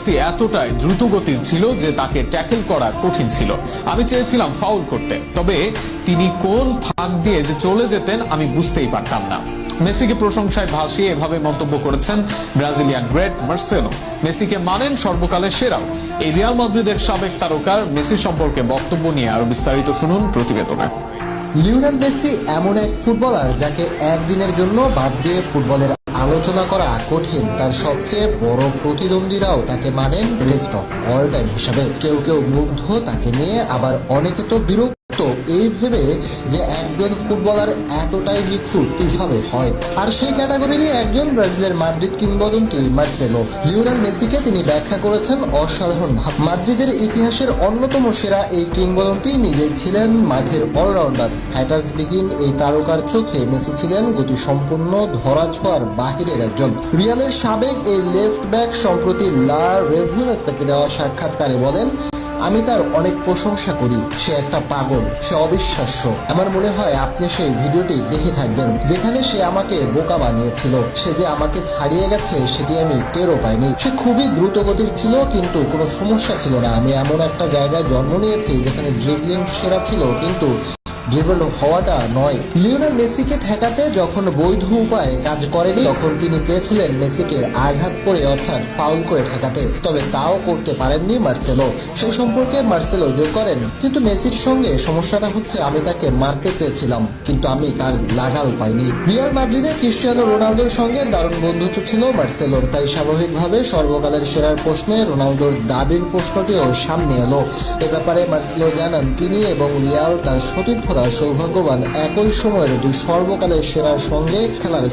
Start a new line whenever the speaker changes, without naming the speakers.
Messi এতটাই দ্রুতগতির ছিল যে তাকে ট্যাকেল করা কঠিন ছিল। আমি চেয়েছিলাম ফাউল করতে, তবে তিনি কোন ফাঁক দিয়ে যে চলে যেতেন আমি বুঝতেই পারতাম না। মেসিকে প্রশংসায় ভাসিয়ে এভাবে মন্তব্য করেছেন ব্রাজিলিয়ান গ্রেট মার্সেলো। মেসিকে মানেন সর্বকালের সেরাও। এই রিয়াল মাদ্রিদের সাবেক তারকার মেসি সম্পর্কে বক্তব্য নিয়ে আরো বিস্তারিত শুনুন প্রতিবেদনে।
লিওনেল মেসি এমন এক ফুটবলার যাকে একদিনের জন্য বাদ দিয়ে ফুটবলের আলোচনা করা কঠিন। তার সবচেয়ে বড় প্রতিদ্বন্দ্বীরাও তাকে মানেন বেস্ট অফ অল টাইম হিসাবে। কেউ কেউ মুগ্ধ তাকে নিয়ে, আবার অনেকে তো বিরক্ত এই ভেবে যে একজন ফুটবলার এতটাই নিখুঁত কিভাবে হয়। আর সেই ক্যাটাগরিরই একজন ব্রাজিলের মাদ্রিদ কিংবদন্তি মার্সেলো। লিওনেল মেসিকে তিনি ব্যাখ্যা করেছেন অসাধারণ ভাবে। মাদ্রিদের ইতিহাসের অন্যতম সেরা এই কিংবদন্তি নিজেই ছিলেন মাঠের অলরাউন্ডার। হ্যাটার্সবিহীন এই তারকার চোখে মেসি ছিলেন গতিসম্পন্ন, ধরাছোঁয়ার বাহিরের একজন। রিয়ালের সাবেক এই লেফট ব্যাক সম্প্রতি লা রেভুলেতাকে দেওয়া সাক্ষাৎকারে বলেন, আমি তার অনেক প্রশংসা করি, সে একটা পাগল, সে অবিশ্বাস্য। আমার মনে হয় আপনি সেই ভিডিওটি দেখে থাকবেন যেখানে সে আমাকে বোকা বানিয়েছিল। সে যে আমাকে ছাড়িয়ে গেছে সেটি আমি টেরও পাইনি। সে খুবই দ্রুতগতির ছিল, কিন্তু কোনো সমস্যা ছিল না। আমি এমন একটা জায়গায় জন্ম নিয়েছি যেখানে ড্রিবলিং সেরা ছিল, কিন্তু ড্রিবল হওয়াটা নয়। লিওনেল মেসিকে ঠেকাতে যখন বৈধ উপায় কাজ করেনি, তখন তিনি চেয়েছিলেন মেসিকে আঘাত করে অর্থাৎ ফাউল করে ঠেকাতে, তবে তাও করতে পারেননি মার্সেলো। সেই সম্পর্কে মার্সেলো যোগ করেন, কিন্তু মেসির সঙ্গে সমস্যাটা হচ্ছে আমি তাকে মারতে চেয়েছিলাম, কিন্তু আমি তার লাগাল পাইনি। রিয়াল মাদ্রিদে ক্রিস্টিয়ানো রোনালদোর সঙ্গে দারুণ বন্ধুত্ব ছিল মার্সেলোর, তাই স্বাভাবিকভাবে সর্বকালের সেরার প্রশ্নে রোনালদোর দাবির প্রশ্নটিও সামনে এলো। এ ব্যাপারে মার্সেলো জানান, তিনি এবং রিয়াল তার সতীর্থরা সৌভাগ্যবান একই সময়ের দুই সর্বকালের সেরার সঙ্গে খেলার